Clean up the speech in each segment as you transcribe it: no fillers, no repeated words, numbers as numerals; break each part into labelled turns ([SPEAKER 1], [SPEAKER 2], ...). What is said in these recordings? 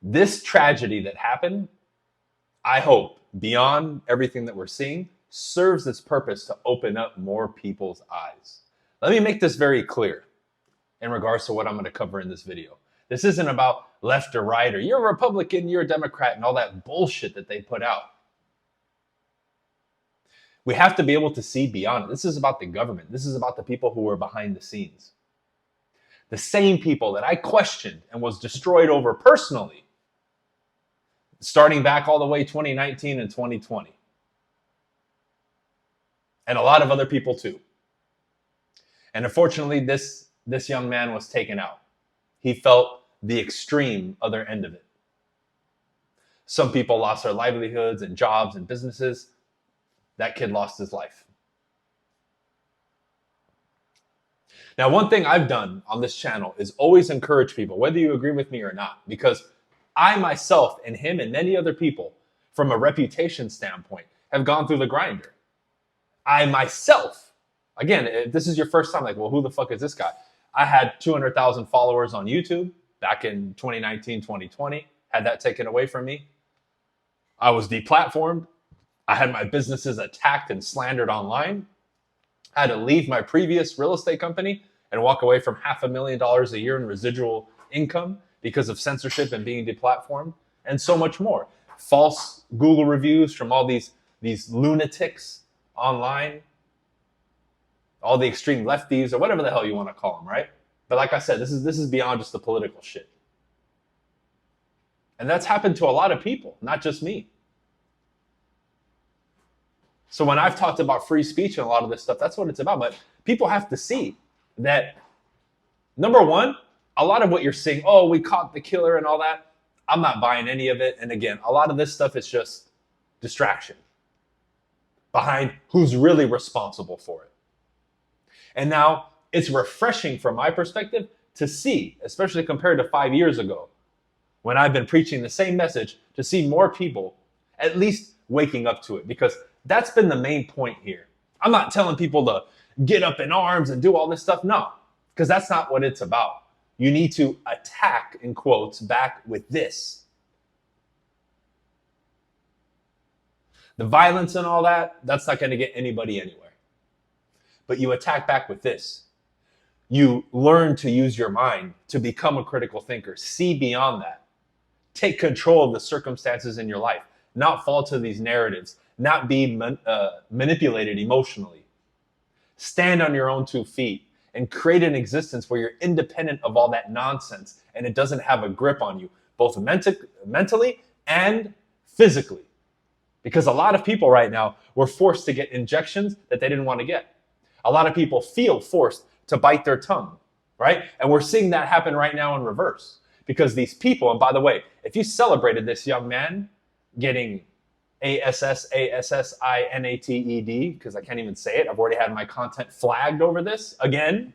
[SPEAKER 1] This tragedy that happened, I hope, beyond everything that we're seeing, serves its purpose to open up more people's eyes. Let me make this very clear in regards to what I'm going to cover in this video. This isn't about left or right, or you're a Republican, you're a Democrat, and all that bullshit that they put out. We have to be able to see beyond it. This is about the government. This is about the people who are behind the scenes. The same people that I questioned and was destroyed over personally, starting back all the way 2019 and 2020. And a lot of other people too. And unfortunately, this young man was taken out. He felt the extreme other end of it. Some people lost their livelihoods and jobs and businesses. That kid lost his life. Now, one thing I've done on this channel is always encourage people, whether you agree with me or not, because I myself and him and many other people, from a reputation standpoint, have gone through the grinder. I myself, again, if this is your first time, like, well, who the fuck is this guy? I had 200,000 followers on YouTube back in 2019, 2020, had that taken away from me. I was deplatformed. I had my businesses attacked and slandered online. I had to leave my previous real estate company and walk away from $500,000 a year in residual income because of censorship and being deplatformed, and so much more. False Google reviews from all these lunatics online, all the extreme lefties, or whatever the hell you want to call them, right? But like I said, this is beyond just the political shit. And that's happened to a lot of people, not just me. So when I've talked about free speech and a lot of this stuff, that's what it's about. But people have to see that, number one, a lot of what you're seeing, oh, we caught the killer and all that, I'm not buying any of it. And again, a lot of this stuff is just distraction behind who's really responsible for it. And now it's refreshing from my perspective to see, especially compared to 5 years ago, when I've been preaching the same message, to see more people at least waking up to it, because that's been the main point here. I'm not telling people to get up in arms and do all this stuff. No, because that's not what it's about. You need to attack, in quotes, back with this. The violence and all that, that's not going to get anybody anywhere. But you attack back with this. You learn to use your mind to become a critical thinker. See beyond that. Take control of the circumstances in your life. Not fall to these narratives. Not be manipulated emotionally. Stand on your own 2 feet and create an existence where you're independent of all that nonsense and it doesn't have a grip on you, both mentally and physically. Because a lot of people right now were forced to get injections that they didn't want to get. A lot of people feel forced to bite their tongue, right? And we're seeing that happen right now in reverse. Because these people, and by the way, if you celebrated this young man getting ASSINATED, because I can't even say it. I've already had my content flagged over this again.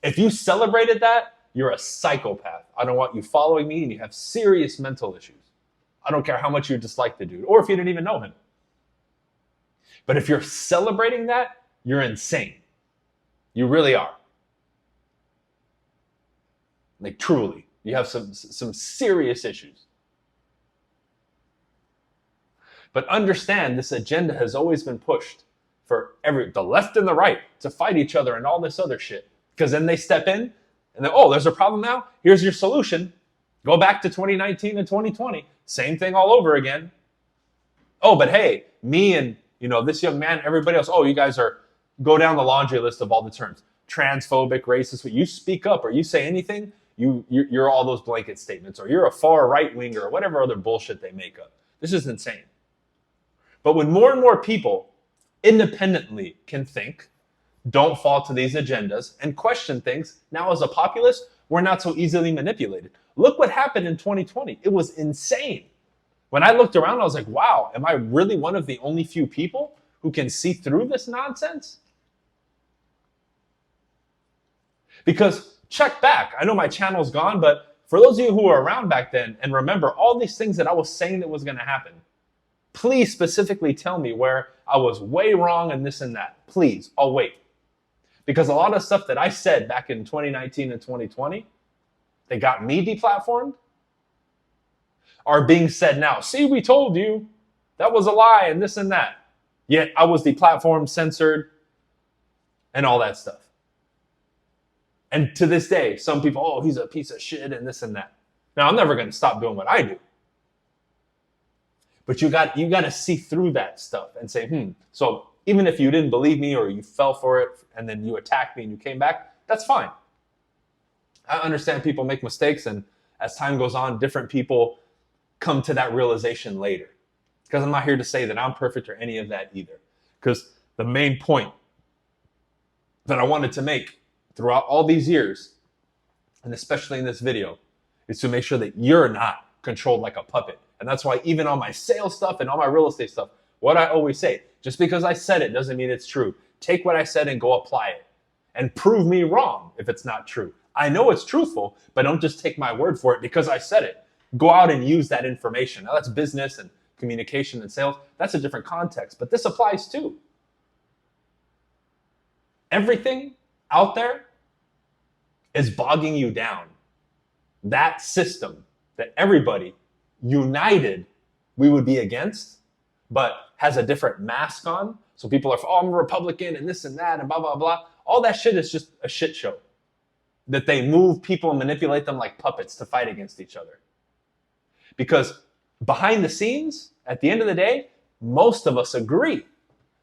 [SPEAKER 1] If you celebrated that, you're a psychopath. I don't want you following me and you have serious mental issues. I don't care how much you dislike the dude or if you didn't even know him. But if you're celebrating that, you're insane. You really are. Like, truly, you have some serious issues. But understand, this agenda has always been pushed for the left and the right to fight each other and all this other shit. Because then they step in and oh, there's a problem now? Here's your solution. Go back to 2019 and 2020. Same thing all over again. Oh, but hey, me and this young man, everybody else, oh, you guys go down the laundry list of all the terms. Transphobic, racist. You speak up or you say anything, you're all those blanket statements, or you're a far right winger or whatever other bullshit they make up. This is insane. But when more and more people independently can think, don't fall to these agendas, and question things, now as a populace, we're not so easily manipulated. Look what happened in 2020. It was insane. When I looked around, I was like, wow, am I really one of the only few people who can see through this nonsense? Because check back. I know my channel's gone, but for those of you who were around back then and remember all these things that I was saying that was going to happen, please specifically tell me where I was way wrong and this and that. Please, I'll wait. Because a lot of stuff that I said back in 2019 and 2020, they got me deplatformed. are being said now. See, we told you that was a lie and this and that. Yet I was deplatformed, censored, and all that stuff. And to this day, some people, oh, he's a piece of shit and this and that. Now, I'm never going to stop doing what I do. But you got to see through that stuff and say, so even if you didn't believe me or you fell for it and then you attacked me and you came back, that's fine. I understand people make mistakes, and as time goes on, different people come to that realization later. Because I'm not here to say that I'm perfect or any of that either. Because the main point that I wanted to make throughout all these years, and especially in this video, is to make sure that you're not controlled like a puppet. And that's why even on my sales stuff and all my real estate stuff, what I always say, just because I said it doesn't mean it's true. Take what I said and go apply it. And prove me wrong if it's not true. I know it's truthful, but don't just take my word for it because I said it. Go out and use that information. Now that's business and communication and sales. That's a different context, but this applies too. Everything out there is bogging you down. That system that everybody united we would be against, but has a different mask on. So people are, oh, I'm a Republican and this and that and blah, blah, blah. All that shit is just a shit show. That they move people and manipulate them like puppets to fight against each other. Because behind the scenes, at the end of the day, most of us agree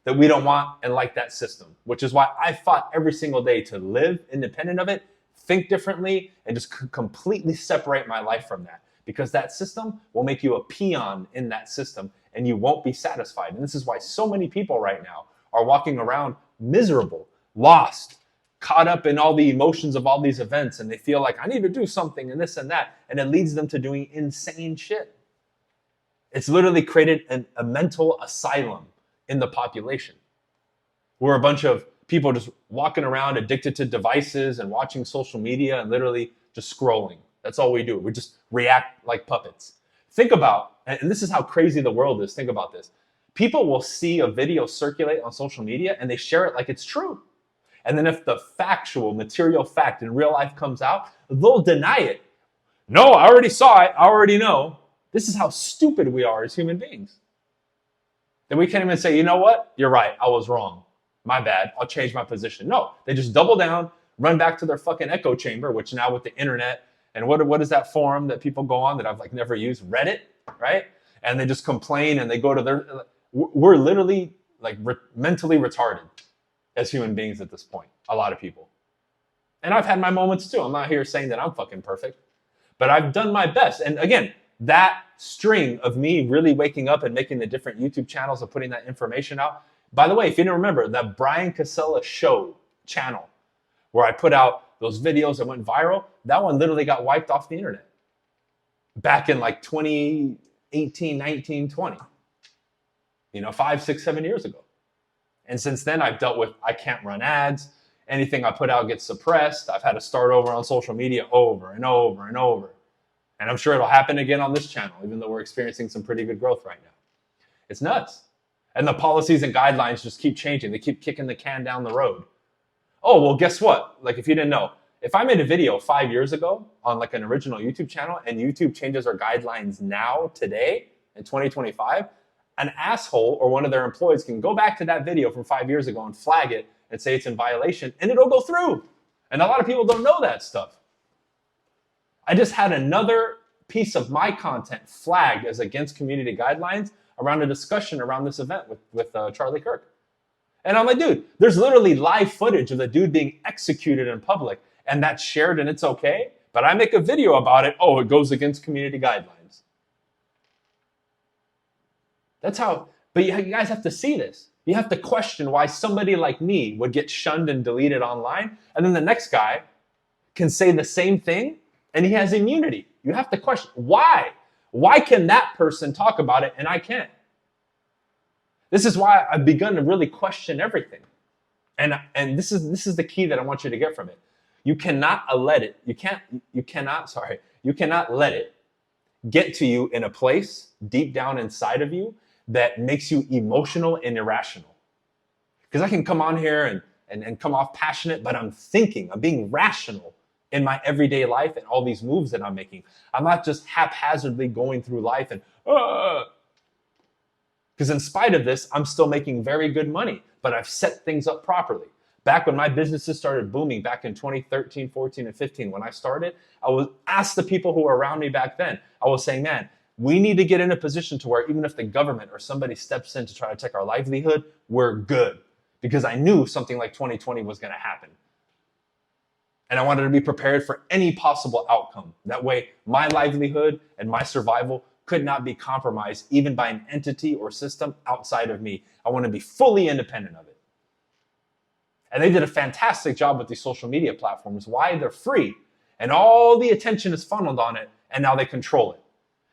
[SPEAKER 1] that we don't want and like that system, which is why I fought every single day to live independent of it, think differently, and just completely separate my life from that. Because that system will make you a peon in that system and you won't be satisfied. And this is why so many people right now are walking around miserable, lost, caught up in all the emotions of all these events, and they feel like I need to do something and this and that, and it leads them to doing insane shit. It's literally created a mental asylum in the population. We're a bunch of people just walking around addicted to devices and watching social media and literally just scrolling. That's all we do. We just react like puppets. Think about, and this is how crazy the world is, think about this. People will see a video circulate on social media and they share it like it's true. And then if the factual, material fact in real life comes out, they'll deny it. No, I already saw it. I already know. This is how stupid we are as human beings. Then we can't even say, you know what? You're right. I was wrong. My bad. I'll change my position. No, they just double down, run back to their fucking echo chamber, which now with the internet, and what is that forum that people go on that I've never used? Reddit, right? And they just complain and they go to their, we're literally mentally retarded as human beings at this point, a lot of people. And I've had my moments too. I'm not here saying that I'm fucking perfect, but I've done my best. And again, that string of me really waking up and making the different YouTube channels and putting that information out. By the way, if you didn't remember, that Brian Casella show channel where I put out those videos that went viral, that one literally got wiped off the internet back in 2018, 19, 20, 5, 6, 7 years ago. And since then, I've dealt with, I can't run ads. Anything I put out gets suppressed. I've had to start over on social media over and over and over. And I'm sure it'll happen again on this channel, even though we're experiencing some pretty good growth right now. It's nuts. And the policies and guidelines just keep changing. They keep kicking the can down the road. Oh, well, guess what? If you didn't know, if I made a video 5 years ago on an original YouTube channel and YouTube changes our guidelines now, today, in 2025, an asshole or one of their employees can go back to that video from 5 years ago and flag it and say it's in violation, and it'll go through. And a lot of people don't know that stuff. I just had another piece of my content flagged as against community guidelines around a discussion around this event with Charlie Kirk. And I'm like, dude, there's literally live footage of the dude being executed in public, and that's shared and it's okay, but I make a video about it, oh, it goes against community guidelines. That's how, but you guys have to see this. You have to question why somebody like me would get shunned and deleted online, and then the next guy can say the same thing, and he has immunity. You have to question, why? Why can that person talk about it and I can't? This is why I've begun to really question everything. And this is the key that I want you to get from it. You cannot let it get to you in a place deep down inside of you that makes you emotional and irrational. Because I can come on here and come off passionate, but I'm being rational in my everyday life and all these moves that I'm making. I'm not just haphazardly going through life and, because in spite of this, I'm still making very good money, but I've set things up properly. Back when my businesses started booming back in 2013, 14, and 15, when I started, I was asked the people who were around me back then, I was saying, man, we need to get in a position to where even if the government or somebody steps in to try to take our livelihood, we're good. Because I knew something like 2020 was going to happen. And I wanted to be prepared for any possible outcome. That way, my livelihood and my survival could not be compromised even by an entity or system outside of me. I want to be fully independent of it. And they did a fantastic job with these social media platforms. Why? They're free. And all the attention is funneled on it, and now they control it.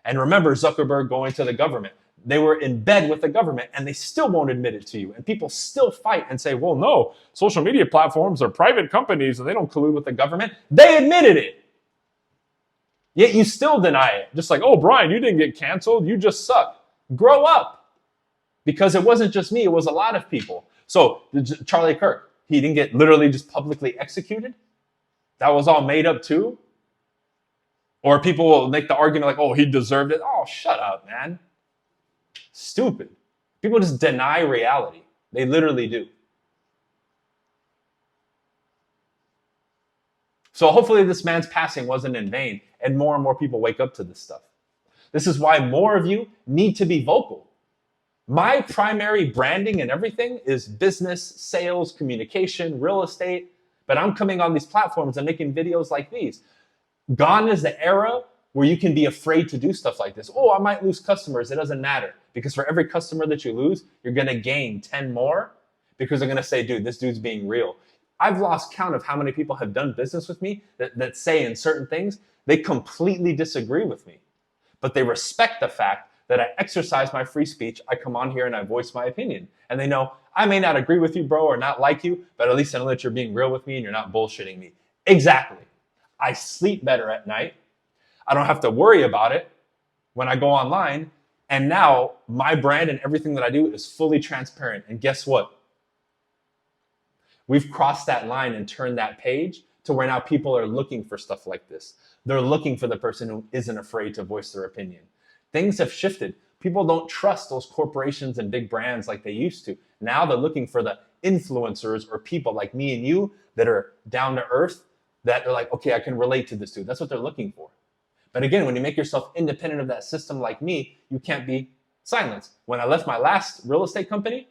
[SPEAKER 1] And remember Zuckerberg going to the government. They were in bed with the government, and they still won't admit it to you. And people still fight and say, well, no, social media platforms are private companies, and they don't collude with the government. They admitted it. Yet you still deny it. Just like, oh, Brian, you didn't get canceled. You just suck. Grow up. Because it wasn't just me. It was a lot of people. So Charlie Kirk, he didn't get literally just publicly executed. That was all made up too. Or people will make the argument like, oh, he deserved it. Oh, shut up, man. Stupid. People just deny reality. They literally do. So hopefully this man's passing wasn't in vain, and more people wake up to this stuff. This is why more of you need to be vocal. My primary branding and everything is business, sales, communication, real estate, but I'm coming on these platforms and making videos like these. Gone is the era where you can be afraid to do stuff like this. Oh, I might lose customers. It doesn't matter. Because for every customer that you lose, you're going to gain 10 more because they're going to say, dude, this dude's being real. I've lost count of how many people have done business with me that say in certain things, they completely disagree with me. But they respect the fact that I exercise my free speech. I come on here and I voice my opinion. And they know I may not agree with you, bro, or not like you, but at least I know that you're being real with me and you're not bullshitting me. Exactly. I sleep better at night. I don't have to worry about it when I go online. And now my brand and everything that I do is fully transparent. And guess what? We've crossed that line and turned that page to where now people are looking for stuff like this. They're looking for the person who isn't afraid to voice their opinion. Things have shifted. People don't trust those corporations and big brands like they used to. Now they're looking for the influencers or people like me and you that are down to earth, that are like, okay, I can relate to this dude. That's what they're looking for. But again, when you make yourself independent of that system like me, you can't be silenced. When I left my last real estate company,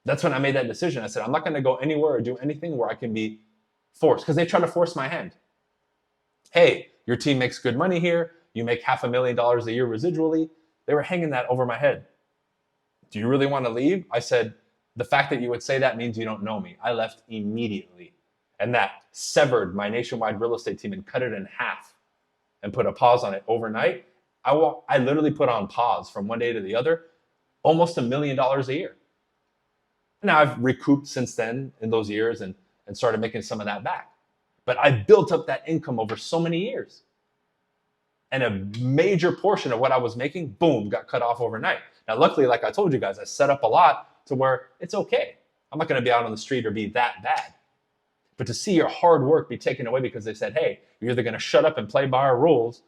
[SPEAKER 1] that's when I made that decision. I said, I'm not going to go anywhere or do anything where I can be forced, because they try to force my hand. Hey, your team makes good money here. You make $500,000 a year residually. They were hanging that over my head. Do you really want to leave? I said, the fact that you would say that means you don't know me. I left immediately. And that severed my nationwide real estate team and cut it in half and put a pause on it overnight. I literally put on pause from one day to the other, almost $1 million a year. Now I've recouped since then in those years and started making some of that back. But I built up that income over so many years. And a major portion of what I was making, boom, got cut off overnight. Now, luckily, like I told you guys, I set up a lot to where it's okay. I'm not going to be out on the street or be that bad. But to see your hard work be taken away because they said, hey, you're either going to shut up and play by our rules,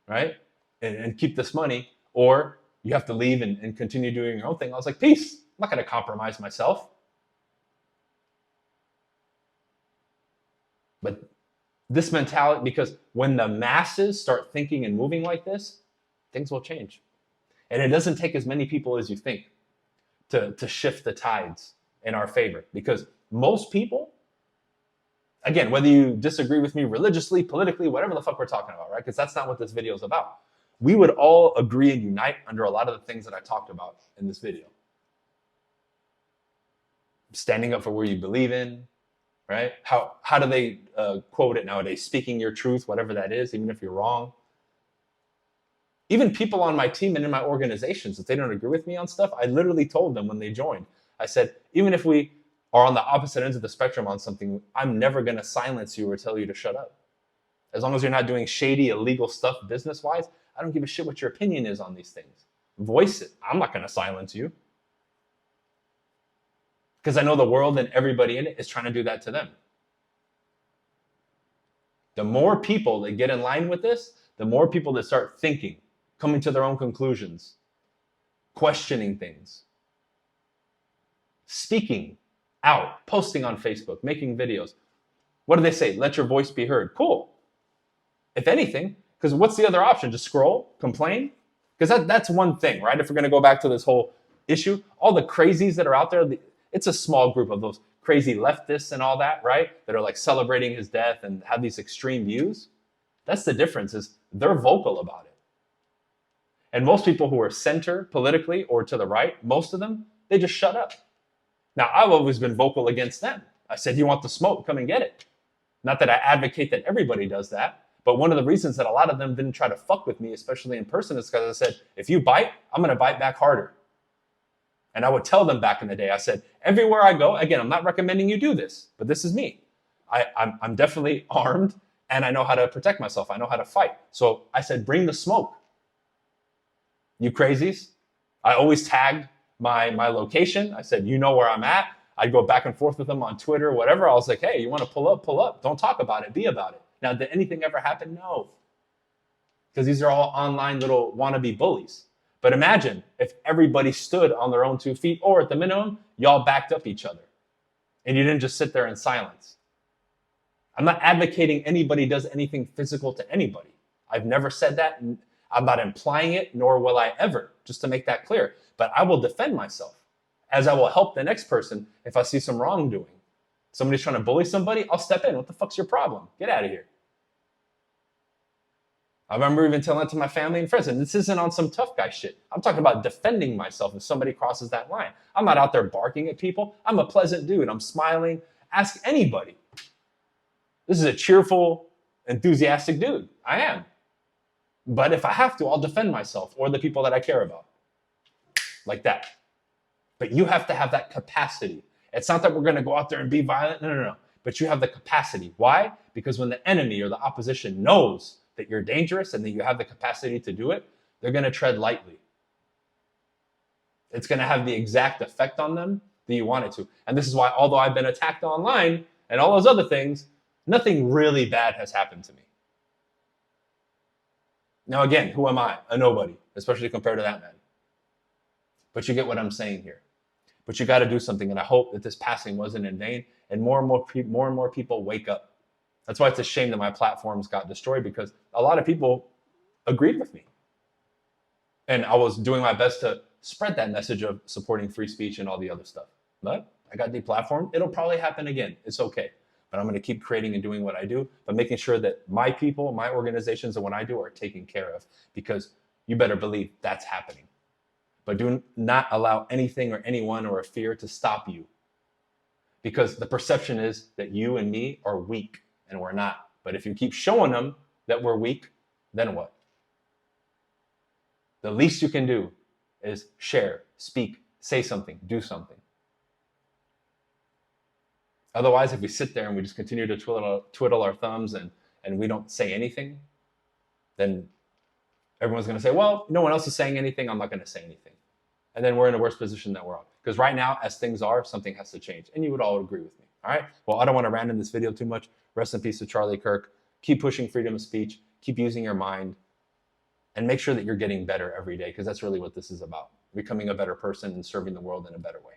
[SPEAKER 1] right, and keep this money, or you have to leave and continue doing your own thing. I was like, peace. I'm not going to compromise myself. But this mentality, because when the masses start thinking and moving like this, things will change. And it doesn't take as many people as you think to shift the tides in our favor. Because most people, again, whether you disagree with me religiously, politically, whatever the fuck we're talking about, right? Because that's not what this video is about. We would all agree and unite under a lot of the things that I talked about in this video. Standing up for where you believe in, right? How do they quote it nowadays? Speaking your truth, whatever that is, even if you're wrong. Even people on my team and in my organizations, if they don't agree with me on stuff, I literally told them when they joined, I said, even if we are on the opposite ends of the spectrum on something, I'm never going to silence you or tell you to shut up. As long as you're not doing shady, illegal stuff business-wise, I don't give a shit what your opinion is on these things. Voice it. I'm not going to silence you. Because I know the world and everybody in it is trying to do that to them. The more people that get in line with this, the more people that start thinking, coming to their own conclusions, questioning things, speaking out, posting on Facebook, making videos. What do they say? Let your voice be heard. Cool. If anything, because what's the other option? Just scroll, complain? Because that's one thing, right? If we're going to go back to this whole issue, all the crazies that are out there, it's a small group of those crazy leftists and all that, right? That are like celebrating his death and have these extreme views. That's the difference, is they're vocal about it. And most people who are center politically or to the right, most of them, they just shut up. Now, I've always been vocal against them. I said, you want the smoke? Come and get it. Not that I advocate that everybody does that, but one of the reasons that a lot of them didn't try to fuck with me, especially in person, is because I said, if you bite, I'm going to bite back harder. And I would tell them back in the day, I said, everywhere I go, again, I'm not recommending you do this, but this is me. I'm definitely armed and I know how to protect myself. I know how to fight. So I said, bring the smoke. You crazies. I always tagged my location. I said, you know where I'm at. I'd go back and forth with them on Twitter, whatever. I was like, hey, you want to pull up, pull up. Don't talk about it, be about it. Now, did anything ever happen? No. Because these are all online little wannabe bullies. But imagine if everybody stood on their own 2 feet, or at the minimum, y'all backed up each other. And you didn't just sit there in silence. I'm not advocating anybody does anything physical to anybody. I've never said that. I'm not implying it, nor will I ever, just to make that clear. But I will defend myself, as I will help the next person if I see some wrongdoing. Somebody's trying to bully somebody, I'll step in. What the fuck's your problem? Get out of here. I remember even telling it to my family and friends, and this isn't on some tough guy shit. I'm talking about defending myself if somebody crosses that line. I'm not out there barking at people. I'm a pleasant dude. I'm smiling. Ask anybody. This is a cheerful, enthusiastic dude. I am. But if I have to, I'll defend myself or the people that I care about. Like that. But you have to have that capacity. It's not that we're going to go out there and be violent. No. But you have the capacity. Why? Because when the enemy or the opposition knows that you're dangerous and that you have the capacity to do it, they're going to tread lightly. It's going to have the exact effect on them that you want it to. And this is why, although I've been attacked online and all those other things, nothing really bad has happened to me. Now, again, who am I? A nobody, especially compared to that man. But you get what I'm saying here. But you got to do something. And I hope that this passing wasn't in vain. And more and more people wake up. That's why it's a shame that my platforms got destroyed, because a lot of people agreed with me. And I was doing my best to spread that message of supporting free speech and all the other stuff. But I got deplatformed. It'll probably happen again. It's okay. But I'm going to keep creating and doing what I do, but making sure that my people, my organizations, and what I do are taken care of, because you better believe that's happening. But do not allow anything or anyone or a fear to stop you, because the perception is that you and me are weak, and we're not. But if you keep showing them that we're weak, then what? The least you can do is share, speak, say something, do something. Otherwise, if we sit there and we just continue to twiddle our thumbs and we don't say anything, then everyone's going to say, well, no one else is saying anything, I'm not going to say anything. And then we're in a worse position that we're on. Because right now, as things are, something has to change. And you would all agree with me. All right? Well, I don't want to rant in this video too much. Rest in peace to Charlie Kirk. Keep pushing freedom of speech. Keep using your mind. And make sure that you're getting better every day, because that's really what this is about. Becoming a better person and serving the world in a better way.